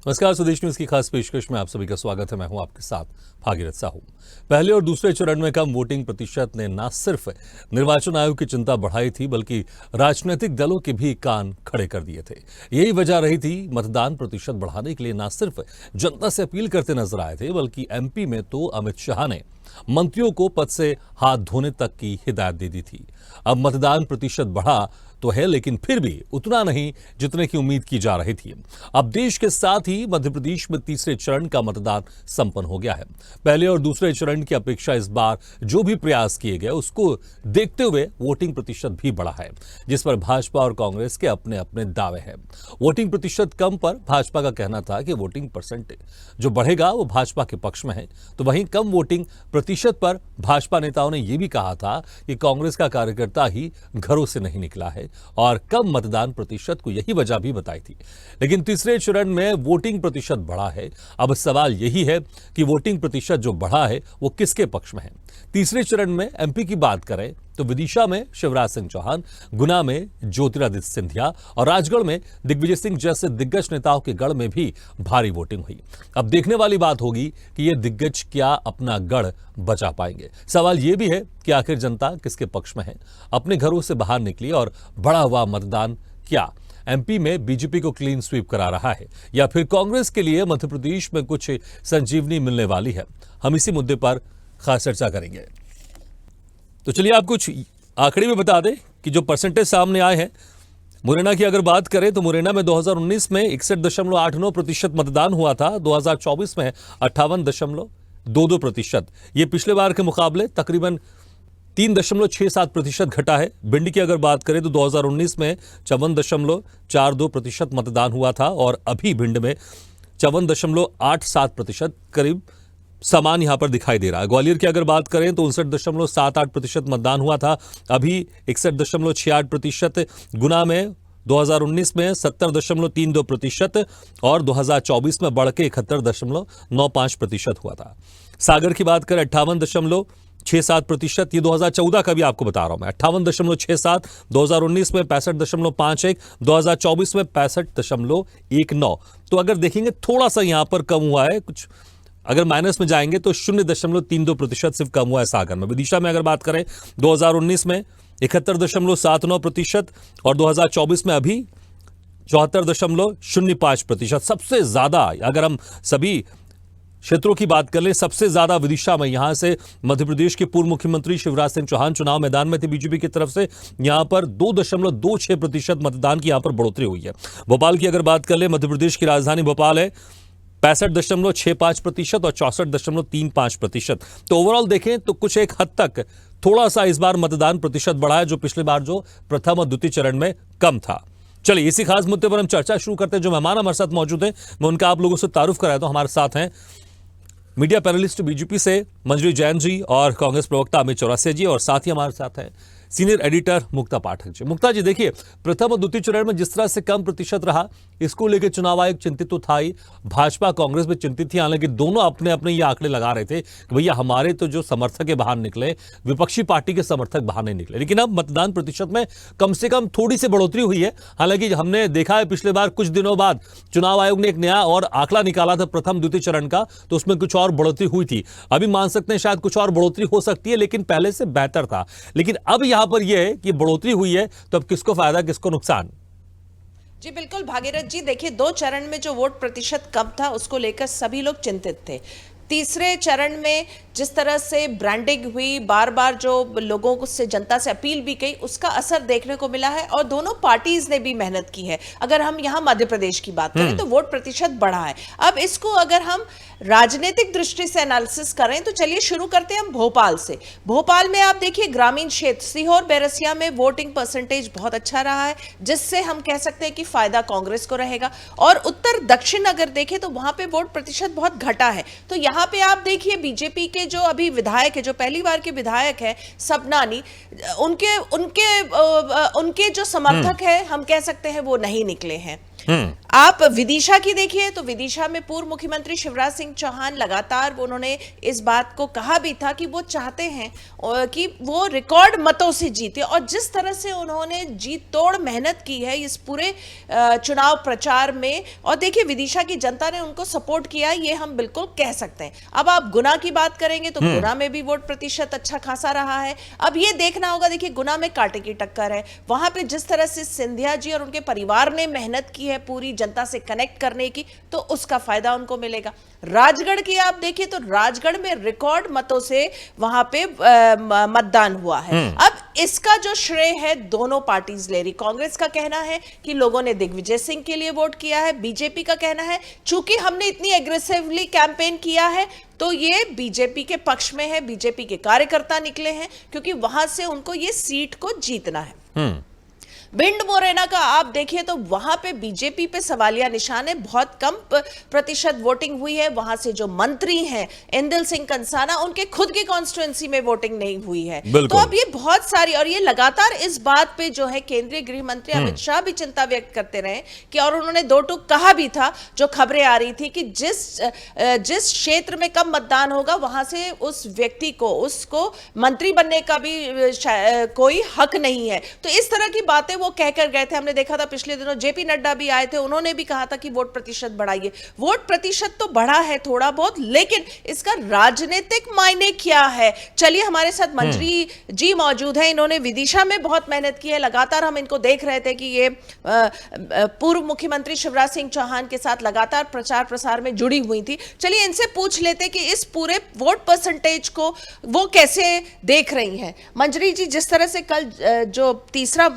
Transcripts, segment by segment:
नमस्कार, स्वदेश न्यूज की खास पेशकश में आप सभी का स्वागत है। मैं हूं आपके साथ भागीरथ साहू। पहले और दूसरे चरण में कम वोटिंग प्रतिशत ने न सिर्फ निर्वाचन आयोग की चिंता बढ़ाई थी, बल्कि राजनीतिक दलों के भी कान खड़े कर दिए थे। यही वजह रही थी मतदान प्रतिशत बढ़ाने के लिए न सिर्फ जनता से अपील करते नजर आए थे, बल्कि एमपी में तो अमित शाह ने मंत्रियों को पद से हाथ धोने तक की हिदायत दे दी थी। अब मतदान प्रतिशत बढ़ा तो है, लेकिन फिर भी उतना नहीं जितने की उम्मीद की जा रही थी। अब देश के साथ ही मध्य प्रदेश में तीसरे चरण का मतदान संपन्न हो गया है। पहले और दूसरे चरण की अपेक्षा इस बार जो भी प्रयास किए गए उसको देखते हुए वोटिंग प्रतिशत भी बढ़ा है, जिस पर भाजपा और कांग्रेस के अपने अपने दावे हैं। वोटिंग प्रतिशत कम पर भाजपा का कहना था कि वोटिंग परसेंटेज जो बढ़ेगा वो भाजपा के पक्ष में है, तो वहीं कम वोटिंग प्रतिशत पर भाजपा नेताओं ने यह भी कहा था कि कांग्रेस का कार्यकर्ता ही घरों से नहीं निकला है और कम मतदान प्रतिशत को यही वजह भी बताई थी। लेकिन तीसरे चरण में वोटिंग प्रतिशत बढ़ा है। अब सवाल यही है कि वोटिंग प्रतिशत जो बढ़ा है वो किसके पक्ष में है। तीसरे चरण में एमपी की बात करें तो विदिशा में शिवराज सिंह चौहान, गुना में ज्योतिरादित्य सिंधिया और राजगढ़ में दिग्विजय सिंह जैसे दिग्गज नेताओं के गढ़ में भी भारी वोटिंग हुई। अब देखने वाली बात होगी कि ये दिग्गज क्या अपना गढ़ बचा पाएंगे। सवाल ये भी है कि आखिर जनता किसके पक्ष में है। अपने घरों से बाहर निकली और बढ़ा हुआ मतदान क्या एमपी में बीजेपी को क्लीन स्वीप करा रहा है, या फिर कांग्रेस के लिए मध्य प्रदेश में कुछ संजीवनी मिलने वाली है। हम इसी मुद्दे पर खास चर्चा करेंगे। तो चलिए आप कुछ आंकड़े भी बता दें कि जो परसेंटेज सामने आए हैं। मुरैना की अगर बात करें तो मुरैना में 2019 में 61.89% मतदान हुआ था। 2024 में 58.22%। ये पिछले बार के मुकाबले तकरीबन 3.67% घटा है। भिंड की अगर बात करें तो 2019 में 54.42% मतदान हुआ था और अभी भिंड में 54.87% करीब समान यहां पर दिखाई दे रहा है। ग्वालियर की अगर बात करें तो 59.78% मतदान हुआ था, अभी 61.68%। गुना में 2019 में 70.32% और 2024 में बढ़ के 71.95% हुआ था। सागर की बात करें 58.67%। ये 2014 का भी आपको बता रहा हूं मैं। 58.67, 2019 में 65.51, 2024 में 65.19। तो अगर देखेंगे थोड़ा सा यहां पर कम हुआ है, कुछ अगर माइनस में जाएंगे तो 0.32% सिर्फ कम हुआ है सागर में। विदिशा में अगर बात करें 2019 में 71.79% और 2024 में अभी 74.05%। सबसे ज्यादा अगर हम सभी क्षेत्रों की बात कर ले, सबसे ज्यादा विदिशा में यहां से मध्य प्रदेश के पूर्व मुख्यमंत्री शिवराज सिंह चौहान चुनाव मैदान में थे बीजेपी की तरफ से। यहां पर 2.26% मतदान की यहां पर बढ़ोतरी हुई है। भोपाल की अगर बात कर ले, मध्य प्रदेश की राजधानी भोपाल है, 65.65% और 64.35%। तो ओवरऑल देखें तो कुछ एक हद तक थोड़ा सा इस बार मतदान प्रतिशत बढ़ा है, जो पिछले बार जो प्रथम और द्वितीय चरण में कम था। चलिए इसी खास मुद्दे पर हम चर्चा शुरू करते हैं। जो मेहमान हमारे साथ मौजूद हैं मैं उनका आप लोगों से तारुफ कराया। तो हमारे साथ हैं मीडिया पैनलिस्ट बीजेपी से मंजरी जैन जी और कांग्रेस प्रवक्ता अमित चौरसिया जी, और साथ ही हमारे साथ हैं सीनियर एडिटर मुक्ता पाठक जी। मुक्ता जी, देखिए प्रथम और द्वितीय चरण में जिस तरह से कम प्रतिशत रहा, इसको लेकर चुनाव आयोग चिंतित तो था ही, भाजपा कांग्रेस भी चिंतित थी। हालांकि दोनों अपने अपने ये आंकड़े लगा रहे थे कि भैया हमारे तो जो समर्थक है बाहर निकले, विपक्षी पार्टी के समर्थक बाहर नहीं निकले। लेकिन अब मतदान प्रतिशत में कम से कम थोड़ी सी बढ़ोतरी हुई है। हालांकि हमने देखा है पिछले बार कुछ दिनों बाद चुनाव आयोग ने एक नया और आंकड़ा निकाला था प्रथम द्वितीय चरण का, तो उसमें कुछ और बढ़ोतरी हुई थी। अभी मान सकते हैं शायद कुछ और बढ़ोतरी हो सकती है, लेकिन पहले से बेहतर था। लेकिन अब यहां पर यह है कि बढ़ोतरी हुई है, तो अब किसको फायदा किसको नुकसान? जी बिल्कुल भागीरथ जी, देखिए 2 चरण में जो वोट प्रतिशत कम था उसको लेकर सभी लोग चिंतित थे। तीसरे चरण में जिस तरह से ब्रांडिंग हुई, बार बार जो लोगों को से जनता से अपील भी की, उसका असर देखने को मिला है और दोनों पार्टीज ने भी मेहनत की है। अगर हम यहाँ मध्य प्रदेश की बात करें तो वोट प्रतिशत बढ़ा है। अब इसको अगर हम राजनीतिक दृष्टि से एनालिसिस करें तो चलिए शुरू करते हैं हम भोपाल से। भोपाल में आप देखिए ग्रामीण क्षेत्र सीहोर बैरसिया में वोटिंग परसेंटेज बहुत अच्छा रहा है, जिससे हम कह सकते हैं कि फायदा कांग्रेस को रहेगा। और उत्तर दक्षिण अगर देखें तो वहां पे वोट प्रतिशत बहुत घटा है। तो यहाँ पे आप देखिए बीजेपी के जो अभी विधायक है, जो पहली बार के विधायक है सबनानी, उनके उनके उनके जो समर्थक है हम कह सकते हैं वो नहीं निकले हैं। आप विदिशा की देखिए तो विदिशा में पूर्व मुख्यमंत्री शिवराज सिंह चौहान लगातार उन्होंने इस बात को कहा भी था कि वो चाहते हैं कि वो रिकॉर्ड मतों से जीते, और जिस तरह से उन्होंने जीत तोड़ मेहनत की है इस पूरे चुनाव प्रचार में, और देखिए विदिशा की जनता ने उनको सपोर्ट किया, ये हम बिल्कुल कह सकते हैं। अब आप गुना की बात करेंगे तो गुना में भी वोट प्रतिशत अच्छा खासा रहा है। अब ये देखना होगा, देखिए गुना में कांटे की टक्कर है, वहां पे जिस तरह से सिंधिया जी और उनके परिवार ने मेहनत की है पूरी जनता से कनेक्ट करने की, तो उसका फायदा उनको मिलेगा। राजगढ़ की आप देखिए तो राजगढ़ में रिकॉर्ड मतों से वहां पे मतदान हुआ है। अब इसका जो श्रेय है दोनों पार्टीज ले रही। कांग्रेस का कहना है कि लोगों ने दिग्विजय सिंह के लिए वोट किया है, बीजेपी का कहना है चूंकि हमने इतनी एग्रेसिवली कैंपेन किया है तो ये बीजेपी के पक्ष में है, बीजेपी के कार्यकर्ता निकले हैं क्योंकि वहां से उनको ये सीट को जीतना है। भिंड मुरैना का आप देखिए तो वहां पे बीजेपी पे सवालिया निशान है, बहुत कम प्रतिशत वोटिंग हुई है। वहां से जो मंत्री हैं इंदिल सिंह कंसाना, उनके खुद की कॉन्स्टिट्यूएंसी में वोटिंग नहीं हुई है। तो अब ये बहुत सारी, और ये लगातार इस बात पे जो है केंद्रीय गृह मंत्री अमित शाह भी चिंता व्यक्त करते रहे कि, और उन्होंने दो टूक कहा भी था जो खबरें आ रही थी कि जिस क्षेत्र में कम मतदान होगा वहां से उस व्यक्ति को, उसको मंत्री बनने का भी कोई हक नहीं है। तो इस तरह की बातें वो कहकर गए थे। हमने देखा था पिछले दिनों जेपी नड्डा भी आए थे, उन्होंने भी कहा था कि वोट प्रतिशत बढ़ाइए। वोट प्रतिशत तो बढ़ा है थोड़ा बहुत, लेकिन इसका राजनीतिक मायने क्या है? चलिए हमारे साथ मंत्री जी मौजूद हैं, इन्होंने विदिशा में बहुत मेहनत की है, लगातार हम इनको देख रहे थे कि ये पूर्व मुख्यमंत्री शिवराज सिंह चौहान के साथ लगातार प्रचार प्रसार में जुड़ी हुई थी। चलिए इनसे पूछ लेते कि इस पूरे वोट परसेंटेज को वो कैसे देख रही हैं। मंजरी जी, जिस तरह से कल जो तीसरा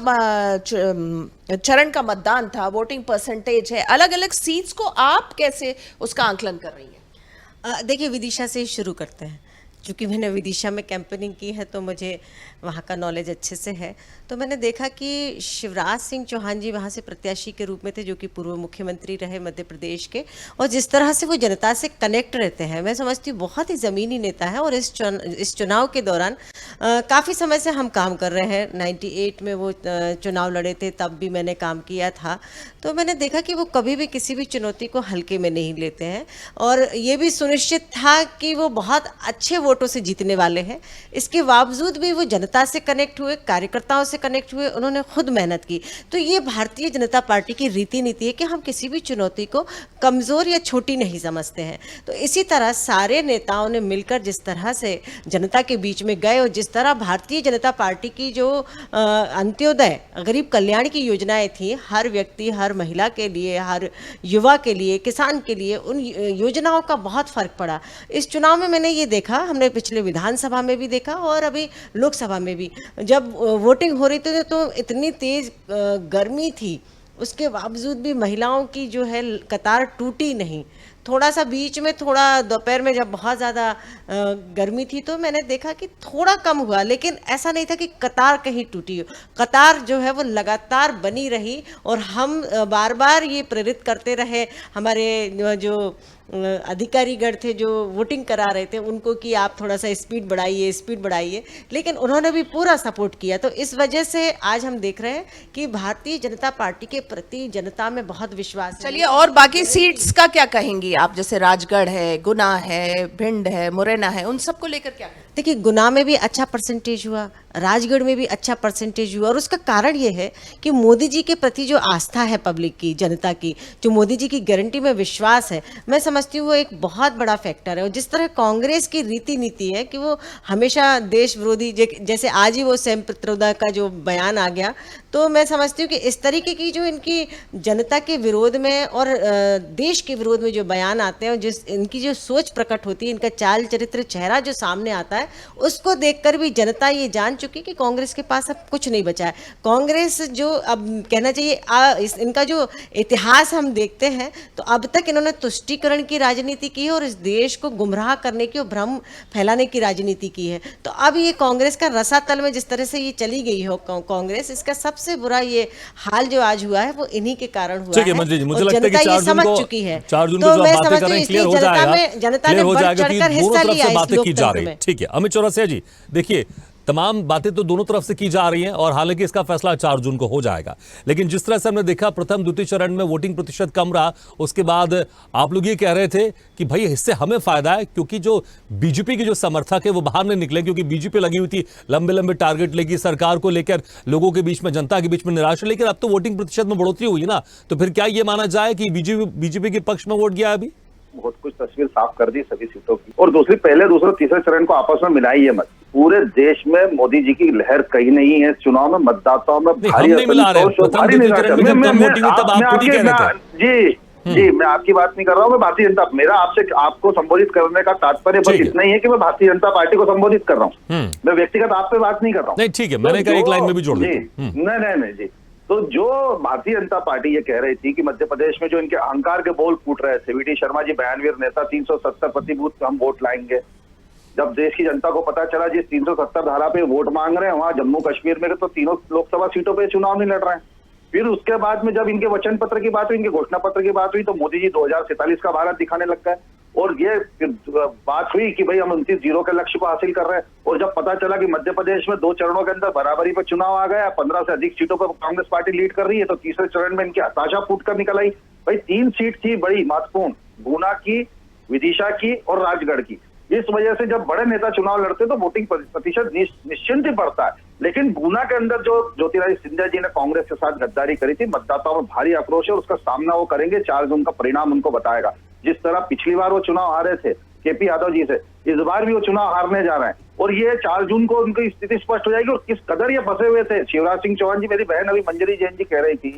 चरण का मतदान था, वोटिंग परसेंटेज है, अलग अलग सीट्स को आप कैसे उसका आंकलन कर रही हैं? देखिए विदिशा से ही शुरू करते हैं, क्योंकि मैंने विदिशा में कैंपेनिंग की है तो मुझे वहाँ का नॉलेज अच्छे से है। तो मैंने देखा कि शिवराज सिंह चौहान जी वहाँ से प्रत्याशी के रूप में थे, जो कि पूर्व मुख्यमंत्री रहे मध्य प्रदेश के, और जिस तरह से वो जनता से कनेक्ट रहते हैं, मैं समझती हूँ बहुत ही ज़मीनी नेता है। और इस चुनाव के दौरान काफ़ी समय से हम काम कर रहे हैं। 98 में वो चुनाव लड़े थे, तब भी मैंने काम किया था। तो मैंने देखा कि वो कभी भी किसी भी चुनौती को हल्के में नहीं लेते हैं, और ये भी सुनिश्चित था कि वो बहुत अच्छे वोटों से जीतने वाले हैं। इसके बावजूद भी वो जनता से कनेक्ट हुए, कार्यकर्ताओं से कनेक्ट हुए, उन्होंने खुद मेहनत की। तो ये भारतीय जनता पार्टी की रीति नीति है कि हम किसी भी चुनौती को कमज़ोर या छोटी नहीं समझते हैं। तो इसी तरह सारे नेताओं ने मिलकर जिस तरह से जनता के बीच में गए, और जिस तरह भारतीय जनता पार्टी की जो अंत्योदय गरीब कल्याण की योजनाएं थी, हर व्यक्ति, हर महिला के लिए, हर युवा के लिए, किसान के लिए, उन योजनाओं का बहुत फर्क पड़ा। इस चुनाव में मैंने ये देखा, हमने पिछले विधानसभा में भी देखा और अभी लोकसभा में भी, जब वोटिंग हो रही थी तो इतनी तेज गर्मी थी, उसके बावजूद भी महिलाओं की जो है कतार टूटी नहीं। थोड़ा सा बीच में, थोड़ा दोपहर में जब बहुत ज़्यादा गर्मी थी तो मैंने देखा कि थोड़ा कम हुआ, लेकिन ऐसा नहीं था कि कतार कहीं टूटी हो। कतार जो है वो लगातार बनी रही, और हम बार बार ये प्रेरित करते रहे हमारे जो अधिकारीगण थे जो वोटिंग करा रहे थे उनको कि आप थोड़ा सा स्पीड बढ़ाइए, लेकिन उन्होंने भी पूरा सपोर्ट किया। तो इस वजह से आज हम देख रहे हैं कि भारतीय जनता पार्टी के प्रति जनता में बहुत विश्वास है। चलिए, और बाकी सीट्स का क्या कहेंगी आप? जैसे राजगढ़ है, गुना है, भिंड है, मुरैना है, उन सबको लेकर क्या कहेंगे? देखिए, गुना में भी अच्छा परसेंटेज हुआ, राजगढ़ में भी अच्छा परसेंटेज हुआ, और उसका कारण ये है कि मोदी जी के प्रति जो आस्था है पब्लिक की, जनता की, जो मोदी जी की गारंटी में विश्वास है, मैं समझती हूँ वो एक बहुत बड़ा फैक्टर है। और जिस तरह कांग्रेस की रीति नीति है कि वो हमेशा देश विरोधी, जैसे आज ही वो सैम पित्रोदा का जो बयान आ गया, तो मैं समझती हूँ कि इस तरीके की जो इनकी जनता के विरोध में और देश के विरोध में जो बयान आते हैं, और जिस इनकी जो सोच प्रकट होती है, इनका चाल चरित्र, चेहरा जो सामने आता है, उसको देखकर भी जनता ये जान चुकी कि कांग्रेस के पास अब कुछ नहीं बचा है। कांग्रेस जो अब कहना चाहिए इनका जो इतिहास हम देखते हैं, तो अब तक इन्होंने तुष्टीकरण की राजनीति की है और इस देश को गुमराह करने की और भ्रम फैलाने की राजनीति की है। तो अब ये कांग्रेस का रसातल में जिस तरह से ये चली गई हो कांग्रेस, इसका सबसे बुरा ये हाल जो आज हुआ है वो इन्हीं के कारण हुआ है। मुझे लगता है कि जनता ये समझ चुकी है। तो मैं समझती हूँ इसलिए जनता ने बढ़ चढ़कर हिस्सा लिया इस लोकतंत्र में। ठीक है, अमित चौरसिया जी, देखिए तमाम बातें तो दोनों तरफ से की जा रही हैं और हालांकि इसका फैसला 4 जून को हो जाएगा। लेकिन जिस तरह से हमने देखा प्रथम द्वितीय चरण में वोटिंग प्रतिशत कम रहा, उसके बाद आप लोग ये कह रहे थे कि भाई इससे हमें फायदा है क्योंकि जो बीजेपी के जो समर्थक है वो बाहर नहीं निकले, क्योंकि बीजेपी लगी हुई थी लंबे लंबे टारगेट लेगी सरकार को लेकर, लोगों के बीच में, जनता के बीच में निराशा। लेकिन अब तो वोटिंग प्रतिशत में बढ़ोतरी हुई ना, तो फिर क्या ये माना जाए कि बीजेपी के पक्ष में वोट गया अभी? बहुत कुछ तस्वीर साफ कर दी सभी सीटों की। और दूसरी, पहले दूसरे तीसरे चरण को आपस में मिलाइए मत। पूरे देश में मोदी जी की लहर कहीं नहीं है। चुनाव में मतदाताओं में भारी नहीं मिला रहे, प्रथम द्वितीय चरण में जब कम वोटिंग हुई तब आप खुद ही कह रहे थे। जी, मैं आपकी बात नहीं कर रहा हूँ, मैं भारतीय जनता, मेरा आपको संबोधित करने का तात्पर्य बस इतना ही है कि मैं भारतीय जनता पार्टी को संबोधित कर रहा हूँ, मैं व्यक्तिगत आप पे बात नहीं कर रहा हूँ। नहीं ठीक है, मैंने कहा एक लाइन में भी जोड़ देता हूँ। नहीं जी, तो जो भारतीय जनता पार्टी ये कह रही थी कि मध्य प्रदेश में जो इनके अहंकार के बोल फूट रहे थे, वीडी शर्मा जी बयानवीर नेता 370 प्रति बूथ हम वोट लाएंगे, जब देश की जनता को पता चला जिस 370 धारा पे वोट मांग रहे हैं वहां जम्मू कश्मीर में तो तीनों लोकसभा सीटों पे चुनाव नहीं लड़ रहे हैं। फिर उसके बाद में जब इनके वचन पत्र की बात हुई, इनके घोषणा पत्र की बात हुई, तो मोदी जी 2047 का भारत दिखाने लग गए और ये बात हुई कि भाई हम 29-0 के लक्ष्य को हासिल कर रहे हैं। और जब पता चला कि मध्य प्रदेश में 2 चरणों के अंदर बराबरी पर चुनाव आ गया, 15 से अधिक सीटों पर कांग्रेस पार्टी लीड कर रही है, तो तीसरे चरण में इनकी हताशा फूट कर निकल आई। भाई 3 सीट थी बड़ी महत्वपूर्ण, गुना की, विदिशा की और राजगढ़ की। इस वजह से जब बड़े नेता चुनाव लड़ते तो वोटिंग प्रतिशत निश्चिंत ही बढ़ता है। लेकिन गुना के अंदर जो ज्योतिरादित्य सिंधिया जी ने कांग्रेस के साथ गद्दारी करी थी, मतदाताओं में भारी आक्रोश है और उसका सामना वो करेंगे। 4 जून का परिणाम उनको बताएगा। जिस तरह पिछली बार वो चुनाव हारे थे केपी यादव जी से, इस बार भी वो चुनाव हारने जा रहे हैं और ये 4 जून को उनकी स्थिति स्पष्ट हो जाएगी। और किस कदर ये फंसे हुए थे। शिवराज सिंह चौहान जी, मेरी बहन अभी मंजरी जैन जी कह रही थी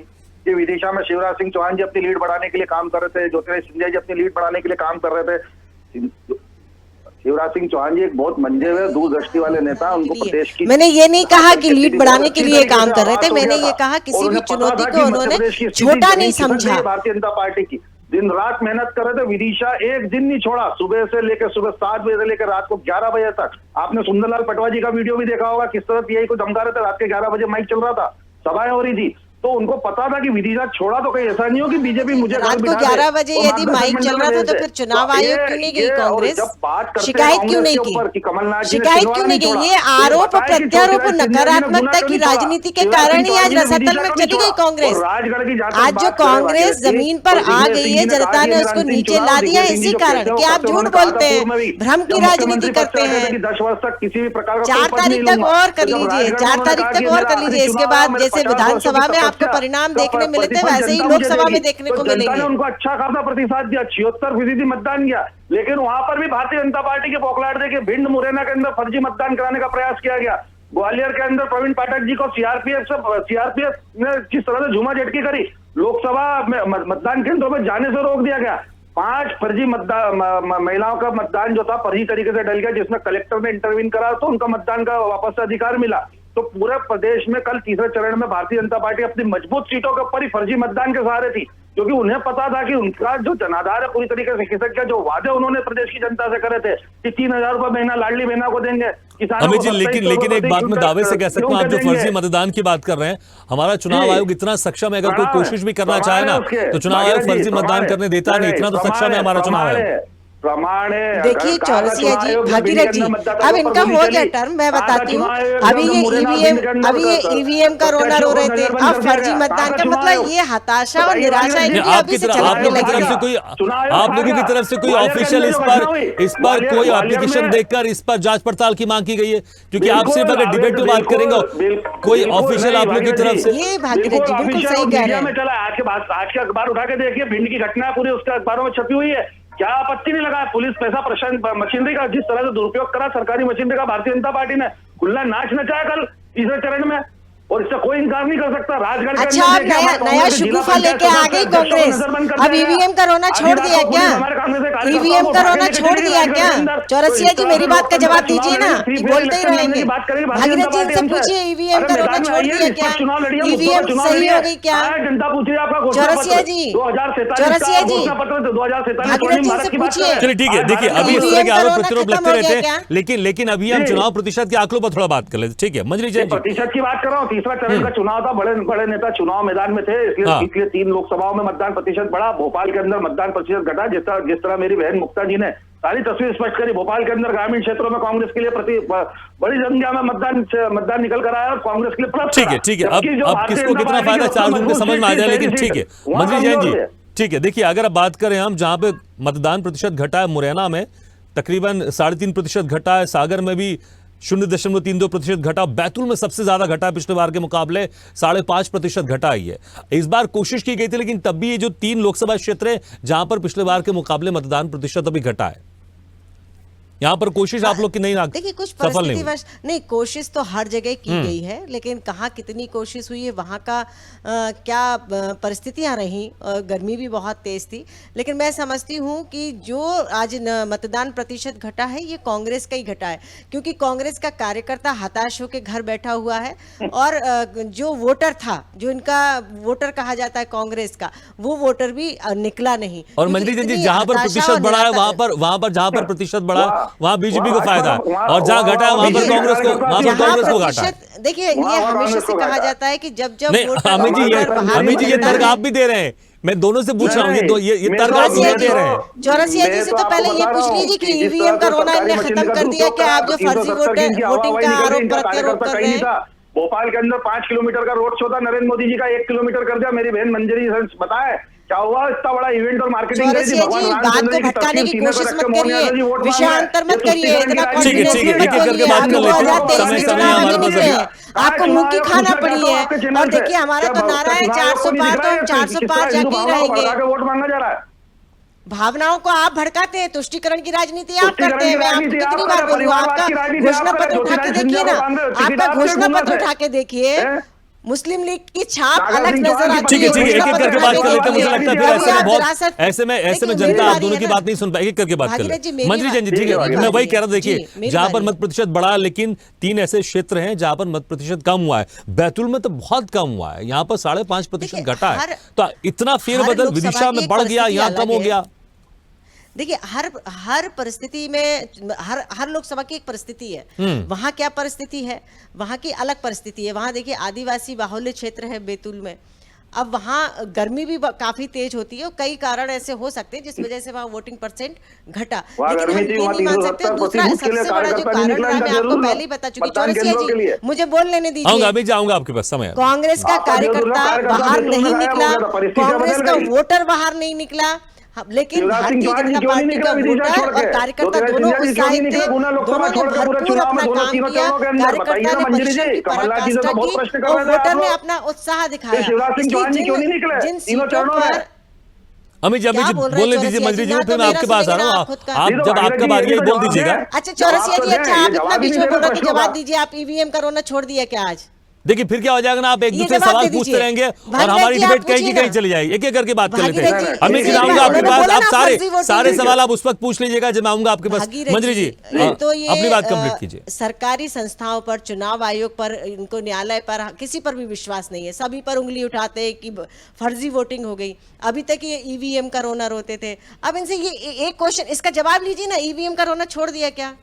कि विदिशा में शिवराज सिंह चौहान जी अपनी लीड बढ़ाने के लिए काम कर रहे थे, ज्योतिरादित्य सिंधिया जी अपनी लीड बढ़ाने के लिए काम कर रहे थे। शिवराज सिंह चौहान जी एक बहुत मंजे हुए दूरदृष्टि वाले नेता, उनको प्रदेश की, मैंने ये नहीं कहा कि लीड बढ़ाने के लिए काम कर रहे थे, मैंने ये कहा किसी भी चुनौती को उन्होंने छोटा नहीं समझा। भारतीय जनता पार्टी की दिन रात मेहनत कर रहे थे। विदिशा एक दिन नहीं छोड़ा, सुबह से लेकर सुबह 7 बजे से लेकर रात को 11 बजे तक। आपने सुंदरलाल पटवा जी का वीडियो भी देखा होगा, किस तरह पीआई को धमका रहे थे। रात के 11 बजे माइक चल रहा था, सभाएं हो रही थी, तो उनको पता था कि विदिशा छोड़ा तो कहीं ऐसा नहीं हो कि बीजेपी मुझे रात को 11 बजे यदि माइक चल रहा था तो फिर चुनाव आयोग क्यों नहीं गई कांग्रेस? शिकायत क्यों नहीं की? शिकायत क्यों नहीं की? ये आरोप प्रत्यारोप नकारात्मकता की राजनीति के कारण ही आज रसातल में चली गई कांग्रेस। आज जो कांग्रेस जमीन पर आ गई है, जनता ने उसको नीचे ला दिया है इसी कारण कि आप झूठ बोलते हैं, भ्रम की राजनीति करते हैं। 10 वर्ष तक किसी भी प्रकार 4 तारीख तक और कर लीजिए, 4 तारीख तक और कर लीजिए। इसके बाद जैसे विधानसभा में आपको परिणाम देखने मिले थे वैसे ही लोकसभा में देखने को मिलेंगे। उनको अच्छा खासा प्रतिशत दिया, 76% मतदान किया, लेकिन वहां पर भी भारतीय जनता पार्टी के बौखलाहट देके भिंड मुरैना के अंदर फर्जी मतदान कराने का प्रयास किया गया। ग्वालियर के अंदर प्रवीण पाठक जी को सीआरपीएफ ने जिस तरह से झूमा झटकी करी, लोकसभा में मतदान केंद्रों में जाने से रोक दिया गया। 5 फर्जी महिलाओं का मतदान जो था फर्जी तरीके से डल गया, जिसमें कलेक्टर ने इंटरवीन करा तो उनका मतदान का वापस से अधिकार मिला। तो पूरे प्रदेश में कल तीसरे चरण में भारतीय जनता पार्टी अपनी मजबूत सीटों के ऊपर ही फर्जी मतदान के सहारे थी, क्योंकि उन्हें पता था कि उनका जो जनाधार है पूरी तरीके से खिसक गया। जो वादे उन्होंने प्रदेश की जनता से करे थे कि 3000 रुपए महीना लाडली बहना को देंगे, अमित जी, लेकिन एक बात मैं दावे से कह सकता हूँ, आप जो फर्जी मतदान की बात कर रहे हैं, हमारा चुनाव आयोग इतना सक्षम है, अगर कोई कोशिश भी करना चाहे ना तो चुनाव आयोग फर्जी मतदान करने देता नहीं, इतना तो सक्षम है हमारा चुनाव आयोग। देखिए चौरसिया जी, भागीरथ जी, अब इनका हो गया टर्म, मैं बताती हूँ। अभी ये ईवीएम का रोना रो रहे थे, अब फर्जी मतदान का मतलब ये हताशा और निराशा इनकी अभी से चलने लगी है। आप लोगों की तरफ से कोई ऑफिशियल इस पर कोई एप्लीकेशन देखकर इस पर जांच पड़ताल की मांग की गई है? क्योंकि आप सिर्फ अगर डिबेट में बात करेंगे, कोई ऑफिशियल आप लोगों की तरफ से? ये भागीरथ जी बिल्कुल सही कह रहे हैं। आज के अखबार उठा के देखिए, भिंड की घटना पूरी उसके अखबारों में छपी हुई है। क्या आपत्ति नहीं लगा? पुलिस पैसा मशीनरी का जिस तरह से दुरुपयोग करा सरकारी मशीनरी का भारतीय जनता पार्टी ने, खुला नाच नचाया कल तीसरे चरण में, और इसका कोई इनकार नहीं कर सकता। राजगढ़ के अच्छा, अब नया शुगुफा लेके आ गई कांग्रेस। अब ईवीएम का रोना छोड़ दिया क्या? ईवीएम का रोना छोड़ दिया क्या? चौरसिया जी, मेरी बात का जवाब दीजिए ना, बोलते ही रहेंगे। भागीरथ जी से पूछिए, ईवीएम का रोना छोड़ दिया क्या? ईवीएम सही हो गई क्या? चौरसिया जी, चौरसिया जी, भागीरथ जी से पूछिए। चलिए ठीक है, देखिए अभी इस तरह के आरोप प्रत्यारोप लगते रहते हैं, लेकिन अभी हम चुनाव प्रतिशत के आंकड़ों पर थोड़ा बात कर लेते। ठीक है मंजरी जैन जी, प्रतिशत की बात कर रहा हूँ। तीसरा चरण का चुनाव था, बड़े नेता चुनाव मैदान में थे, इसलिए 3 लोकसभाओं में मतदान प्रतिशत बढ़ा। भोपाल के अंदर मतदान प्रतिशत घटा। जिस तरह मेरी बहन मुक्ता जी ने सारी तस्वीर स्पष्ट करी। भोपाल के अंदर ग्रामीण क्षेत्रों में कांग्रेस के लिए बड़ी संख्या में मतदान निकल कर आया और कांग्रेस के लिए प्लस। ठीक है, ठीक है। अब किसको कितना फायदा 4 जून में समझ में आ जाए, लेकिन ठीक है मंत्री जैन जी, ठीक है। देखिए, अगर आप बात करें हम जहां पे मतदान प्रतिशत घटा है, मुरैना में तकरीबन 3.5% घटा है, सागर में भी 0.32% घटा, बैतूल में सबसे ज्यादा घटा पिछले बार के मुकाबले 5.5% घटा ही है। इस बार कोशिश की गई थी, लेकिन तब भी ये जो 3 लोकसभा क्षेत्र है जहां पर पिछले बार के मुकाबले मतदान प्रतिशत अभी घटा है, यहाँ पर कोशिश आप लोग की नहीं, देखिए कुछ सफल परिस्थिति नहीं, कोशिश तो हर जगह की गई है, लेकिन कहाँ कितनी कोशिश हुई है, वहाँ का क्या परिस्थितियाँ रहीं, गर्मी भी बहुत तेज थी। लेकिन मैं समझती हूँ कि जो आज मतदान प्रतिशत घटा है ये कांग्रेस का ही घटा है, क्योंकि कांग्रेस का कार्यकर्ता हताश होकर घर बैठा हुआ है और जो वोटर था, जो इनका वोटर कहा जाता है कांग्रेस का, वो वोटर भी निकला नहीं। और मंत्री जी जहां पर प्रतिशत बढ़ा है वहां पर जहां पर प्रतिशत बढ़ा वहां बीजेपी को फायदा है, और जहां घटा है वहां पर कांग्रेस को घाटा है। देखिए ये हमेशा से कहा जाता है कि जब अमित जी ये तर्क आप भी दे रहे हैं, मैं दोनों से पूछ रहा हूँ, ये तर्क आप भी दे रहे हैं। चौरसिया जी से तो पहले ये पूछ लीजिए कि ईवीएम का रोना इनने खत्म कर दिया क्या? आप जो फर्जी वोटिंग का आरोप कर रहे हैं। भोपाल के अंदर 5 किलोमीटर का रोड शो था, नरेंद्र मोदी जी का 1 किलोमीटर कर दिया। मेरी बहन मंजरी बताए क्या हुआ, इतना बड़ा इवेंट और मार्केटिंग करी थी। बात को भटकाने की कोशिश मत करिए, विषयांतर मत करिए, इतना आपको मुंह की खाना पड़ी है। और देखिए हमारा तो नारा है 400 पार, तो 400 पार जाके ही रहेंगे। वोट मांगा जा रहा है, भावनाओं को आप भड़काते हैं, तुष्टिकरण की राजनीति आप करते हैं। मैं आपको कितनी बार बोलूं, आपका घोषणा पत्र उठा के देखिए ना, आपका घोषणा पत्र उठा के देखिए, मुस्लिम लीग की छाप अलग नजर आती है। ठीक है, एक-एक करके बात कर लेते हैं। मुझे लगता है फिर ऐसे में जनता आप दोनों की बात नहीं सुन पाएगी। एक करके बात कर लेते हैं। मंत्री जैन जी, ठीक है, मैं वही कह रहा था। देखिए जहां पर मत प्रतिशत बढ़ा, लेकिन 3 ऐसे क्षेत्र हैं जहां पर मत प्रतिशत कम हुआ है। बैतूल में तो बहुत कम हुआ है, यहाँ पर 5.5% घटा है। तो इतना फेरबदल विदिशा में बढ़ गया, यहाँ कम हो गया। देखिए हर परिस्थिति में हर लोकसभा की एक परिस्थिति है। वहां क्या परिस्थिति है, वहां की अलग परिस्थिति है। वहां देखिए आदिवासी बाहुल्य क्षेत्र है बैतूल में, अब वहां गर्मी भी काफी तेज होती है और कई कारण ऐसे हो सकते हैं जिस वजह से वहां वोटिंग परसेंट घटा। लेकिन हम ये नहीं मान सकते। दूसरा सबसे बड़ा जो कारण रहा, मैं आपको पहले ही बता चुकी। चौरसिया जी मुझे बोलने नहीं दीजिए, अभी जाऊंगा आपके पास समय। कांग्रेस का कार्यकर्ता बाहर नहीं निकला, कांग्रेस का वोटर बाहर नहीं निकला, लेकिन भारतीय जनता पार्टी का वोटर और कार्यकर्ता दोनों उत्साहित थे, दोनों ने भरपूर अपना काम किया। कार्यकर्ता ने परिश्रम की पराकाष्ठा की और वोटर ने अपना उत्साह दिखाया। जिन सीटों पर अमित जी बोलने दीजिए मंत्री जी, फिर मैं आपके पास आ रहा हूँ। आप जब आपका बारी है बोल दीजिएगा। अच्छा चौरसिया जी, अच्छा आप इतना बीच में बोल रहे थे, जवाब दीजिए। आप ईवीएम का रोना छोड़ दिया क्या आज? देखिए फिर क्या हो जाएगा ना, आप एक दूसरे सवाल पूछते रहेंगे और हमारी डिबेट कहीं की कहीं चली जाएगी। एक-एक करके बात कर लेते हैं। अमित जी आऊंगा आपके पास, आप सारे सवाल आप उस वक्त पूछ लीजिएगा जब मैं आऊंगा आपके पास। मंत्री जी तो अपनी बात कंप्लीट कीजिए। सरकारी संस्थाओं पर, चुनाव आयोग पर, इनको न्यायालय पर, किसी पर भी विश्वास नहीं है। सभी पर उंगली उठाते हैं कि फर्जी वोटिंग हो गई। अभी तक ये ईवीएम का रोना रोते थे। अब इनसे ये एक क्वेश्चन, इसका जवाब लीजिए ना, ईवीएम का रोना छोड़ दिया क्या?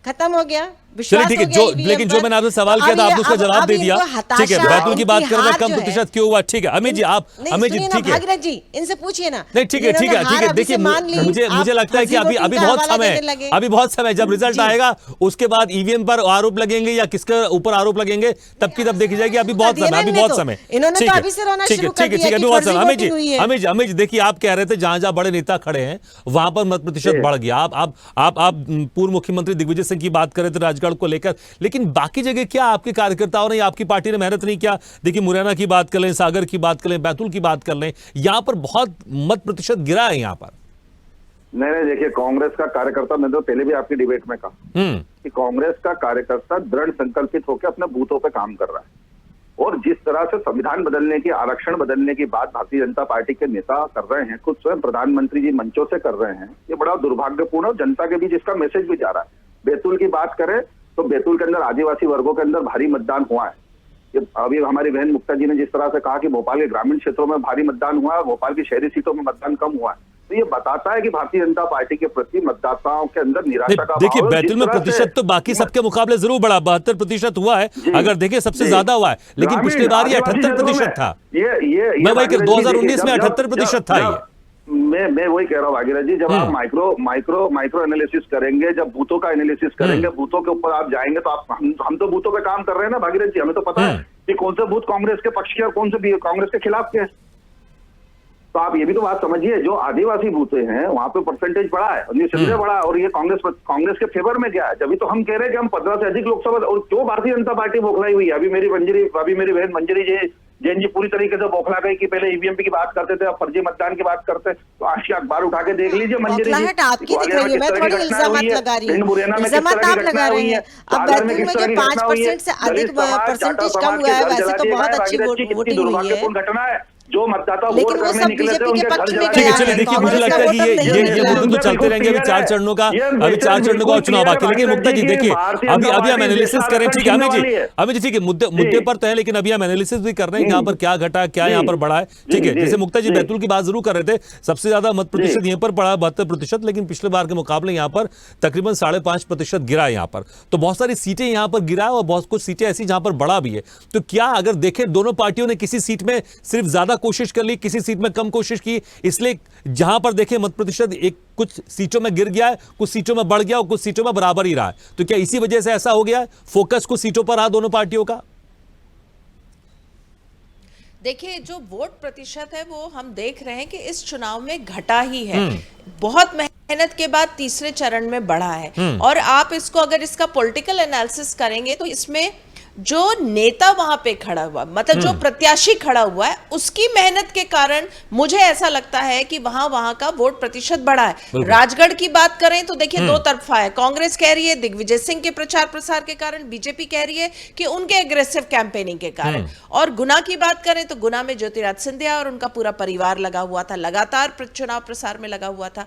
खत्म हो गया विश्वास? ठीक है, लेकिन जो मैंने आपसे सवाल किया था आपने उसका जवाब दे दिया। ठीक है, बैतूल की बात कर रहे हैं, कम प्रतिशत क्यों हुआ? ठीक है अमित जी, आप अमित जी ठीक है, भागीरथ जी इनसे पूछिए ना। नहीं ठीक है, देखिए मुझे लगता है कि अभी बहुत समय जब रिजल्ट आएगा उसके बाद ईवीएम पर आरोप लगेंगे या किसके ऊपर आरोप लगेंगे तब की तब देखी जाएगी। अभी बहुत समय इन्होंने तो अभी से रोना शुरू कर दिया कि अभी बहुत समय। अमित जी देखिए, आप कह रहे थे जहां जहां बड़े नेता खड़े हैं वहां पर मत प्रतिशत बढ़ गया। आप पूर्व मुख्यमंत्री दिग्विजय सिंह की बात कर रहे थे राजगढ़ को लेकर, लेकिन बाकी जगह क्या आपके कार्यकर्ताओं ने, आपकी पार्टी ने मेहनत नहीं किया? देखिए मुरैना की बात कर लें, सागर की बात कर लें, बैतूल की बात कर लें, यहां पर बहुत मत प्रतिशत गिरा है यहां पर। नहीं, देखिए कांग्रेस का कार्यकर्ता, मैंने तो पहले भी आपकी डिबेट में कहा कि कांग्रेस का कार्यकर्ता दृढ़ संकल्पित होकर अपने बूथों पे काम कर रहा है। और जिस तरह से संविधान बदलने की, आरक्षण बदलने की बात भारतीय जनता पार्टी के नेता कर रहे हैं, खुद स्वयं प्रधानमंत्री जी मंचों से कर रहे हैं, ये बड़ा दुर्भाग्यपूर्ण है। जनता के बीच इसका मैसेज भी जा रहा है। बैतूल की बात करें तो बैतूल के अंदर आदिवासी वर्गों के अंदर भारी मतदान हुआ है। ये अभी हमारी बहन मुक्ता जी ने जिस तरह से कहा कि भोपाल के ग्रामीण क्षेत्रों में भारी मतदान हुआ है, भोपाल की शहरी सीटों में मतदान कम हुआ है, तो ये बताता है कि भारतीय जनता पार्टी के प्रति मतदाताओं के अंदर निराशा का। देखिए बैतूल में प्रतिशत तो बाकी सबके मुकाबले जरूर बढ़ा, 72% हुआ है। अगर देखिए सबसे ज्यादा हुआ है, लेकिन पिछली बार ये 78% था। मैं वही 2019 में 78% था ये। मैं वही कह रहा हूँ भागीरथ जी, जब आप माइक्रो एनालिसिस करेंगे, जब बूथों का एनालिसिस करेंगे, बूथों के ऊपर आप जाएंगे, तो आप हम तो बूथों पे काम कर रहे हैं ना भागीरथ जी, हमें तो पता है कि कौन से बूथ कांग्रेस के पक्ष के और कौन से कांग्रेस के खिलाफ के हैं। तो आप ये भी तो बात समझिए, जो आदिवासी बूथे हैं वहां पे परसेंटेज बढ़ा है, निसंदेह बढ़ा है, और ये कांग्रेस के फेवर में गया है। जब तो हम कह रहे हैं कि हम 15 से अधिक लोकसभा, और क्यों भारतीय जनता पार्टी बौखलाई हुई है। अभी मेरी बहन मंजरी जैन जी पूरी तरीके से बौखला गई कि पहले ईवीएम की बात करते थे, अब फर्जी मतदान की बात करते हैं। तो आज के अखबार उठा के देख लीजिए मंजरी जी, बौखलाहट आपकी दिख रही है, मैं थोड़ी इल्जामात लगा रही हूँ। मुरैना में इल्जामात आप लगा रहे हैं। अब बैतूल में जो 5% से अधिक परसेंटेज कम हुआ है, वैसे तो बहुत अच्छी वोटिंग हुई है, दुर्भाग्यपूर्ण घटना है। जो मतदाता वोट लेकिन वो करने सब निकले थे बीजेपी के उनके पक्ष घर में जला ठीक गया है, चलिए देखिए, मुझे लगता है कि ये मुद्दे तो चलते रहेंगे। अभी 4 चरणों का और चुनाव बाकी। लेकिन मुक्ता जी देखिए, अभी हम एनालिसिस करें, ठीक है अमित जी ठीक है, मुद्दे पर तो है, लेकिन अभी हम एनालिसिस भी कर रहे हैं यहाँ पर क्या घटा, क्या यहाँ पर बढ़ा है। ठीक है, जैसे मुक्ता जी बैतूल की बात जरूर कर रहे थे, सबसे ज्यादा मत प्रतिशत यहीं पर पड़ा 72%, लेकिन पिछले बार के मुकाबले यहाँ पर तकरीबन 5.5% गिरा है यहाँ पर। तो बहुत सारी सीटें यहाँ पर गिरा है और बहुत कुछ सीटें ऐसी जहां पर बढ़ा भी है। तो क्या अगर देखें, दोनों पार्टियों ने किसी सीट में सिर्फ ज्यादा कोशिश कर ली, किसी सीट में कम कोशिश की, इसलिए जहां पर देखें मत प्रतिशत एक कुछ सीटों में गिर गया है, कुछ सीटों में बढ़ गया और कुछ सीटों में बराबर ही रहा है। तो क्या इसी वजह से ऐसा हो गया है, फोकस कुछ सीटों पर रहा दोनों पार्टियों का? देखिए, जो वोट प्रतिशत है वो हम देख रहे हैं कि इस चुनाव में घटा ही है। बहुत मेहनत के बाद तीसरे चरण में बढ़ा है। और आप इसको अगर इसका पॉलिटिकल एनालिसिस करेंगे तो इसमें जो नेता वहां पे खड़ा हुआ, मतलब जो प्रत्याशी खड़ा हुआ है, उसकी मेहनत के कारण मुझे ऐसा लगता है कि वहां का वोट प्रतिशत बढ़ा है। राजगढ़ की बात करें तो देखिए, दो तरफा है। कांग्रेस कह रही है दिग्विजय सिंह के प्रचार प्रसार के कारण, बीजेपी कह रही है कि उनके एग्रेसिव कैंपेनिंग के कारण। और गुना की बात करें तो गुना में ज्योतिराज सिंधिया और उनका पूरा परिवार लगा हुआ था, लगातार चुनाव प्रसार में लगा हुआ था।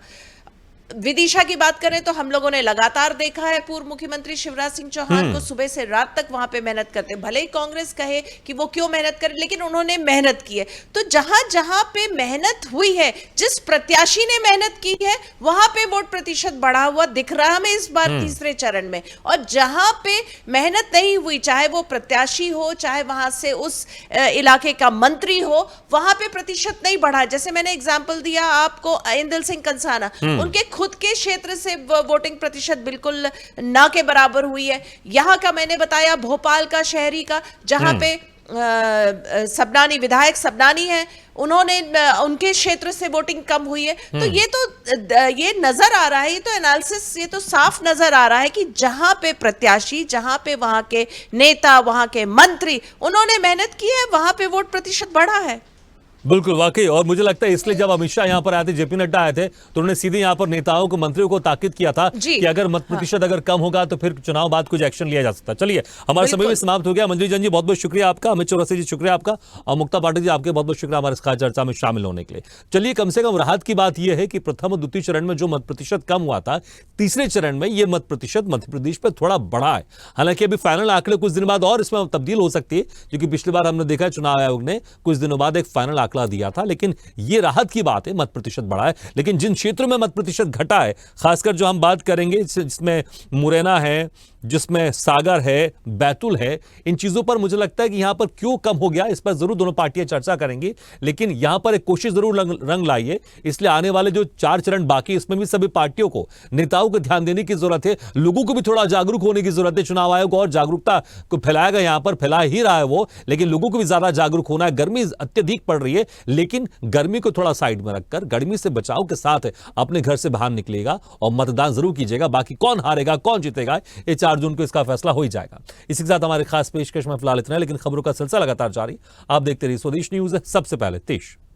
विदिशा की बात करें तो हम लोगों ने लगातार देखा है पूर्व मुख्यमंत्री शिवराज सिंह चौहान को सुबह से रात तक वहां पे मेहनत करते। भले ही कांग्रेस कहे कि वो क्यों मेहनत करे, लेकिन उन्होंने मेहनत की है। तो जहां जहां पे मेहनत हुई है, जिस प्रत्याशी ने मेहनत की है, वहां पे वोट प्रतिशत बढ़ा हुआ दिख रहा है हमें इस बार तीसरे चरण में। और जहां पे मेहनत नहीं हुई, चाहे वो प्रत्याशी हो, चाहे वहां से उस इलाके का मंत्री हो, वहां पे प्रतिशत नहीं बढ़ा। जैसे मैंने एग्जाम्पल दिया आपको इंदल सिंह कंसाना, उनके खुद के क्षेत्र से वोटिंग प्रतिशत बिल्कुल ना के बराबर हुई है। यहां का मैंने बताया भोपाल का, शहरी का, जहां पे सबनानी, विधायक सबनानी है, उन्होंने उनके क्षेत्र से वोटिंग कम हुई है। तो ये नजर आ रहा है, ये तो एनालिसिस, ये तो साफ नजर आ रहा है कि जहां पे प्रत्याशी, जहां पे वहां के नेता, वहां के मंत्री उन्होंने मेहनत की है, वहां पे वोट प्रतिशत बढ़ा है। बिल्कुल, वाकई। और मुझे लगता है इसलिए जब अमित शाह यहाँ पर आए थे, जेपी नड्डा आए थे, तो उन्होंने सीधे यहाँ पर नेताओं को, मंत्रियों को ताकीद किया था कि अगर मत प्रतिशत अगर कम होगा तो फिर चुनाव बाद कुछ एक्शन लिया जा सकता है। चलिए, हमारा समय भी समाप्त हो गया। मंजरी जैन जी बहुत बहुत शुक्रिया आपका, अमित चौरसिया जी शुक्रिया आपका, और मुक्ता पाटिल जी आपके बहुत बहुत शुक्रिया हमारे इस खास चर्चा में शामिल होने के लिए। चलिए, कम से कम राहत की बात यह है कि प्रथम और द्वितीय चरण में जो मत प्रतिशत कम हुआ था, तीसरे चरण में यह मत प्रतिशत मध्य प्रदेश पर थोड़ा बढ़ा है। हालांकि अभी फाइनल आंकड़े कुछ दिन बाद और इसमें तब्दील हो सकती है, क्योंकि पिछली बार हमने देखा चुनाव आयोग ने कुछ दिनों बाद एक फाइनल आंकड़ा दिया था। लेकिन ये राहत की बात है, मत प्रतिशत बढ़ा है। लेकिन जिन क्षेत्रों में मत प्रतिशत घटा है, खासकर जो हम बात करेंगे जिसमें मुरैना है, जिसमें सागर है, बैतूल है, इन चीजों पर मुझे लगता है कि यहां पर क्यों कम हो गया, इस पर जरूर दोनों पार्टियां चर्चा करेंगी। लेकिन यहां पर एक कोशिश जरूर रंग लाई है। इसलिए आने वाले जो 4 चरण बाकी, इसमें भी सभी पार्टियों को, नेताओं को ध्यान देने की जरूरत है, लोगों को भी थोड़ा जागरूक होने की जरूरत है। चुनाव आयोग और जागरूकता को फैलाएगा, यहां पर फैला ही रहा है वो, लेकिन लोगों को भी ज्यादा जागरूक होना है। गर्मी अत्यधिक पड़ रही है, लेकिन गर्मी को थोड़ा साइड में रखकर गर्मी से बचाव के साथ अपने घर से बाहर निकलेगा और मतदान जरूर कीजिएगा। बाकी कौन हारेगा, कौन जीतेगा, ये 4 जून को इसका फैसला हो ही जाएगा। इसी के साथ हमारे खास पेशकश में फिलहाल इतना है, लेकिन खबरों का सिलसिला लगातार जारी। आप देखते रहिए स्वदेश न्यूज, सबसे पहले देश।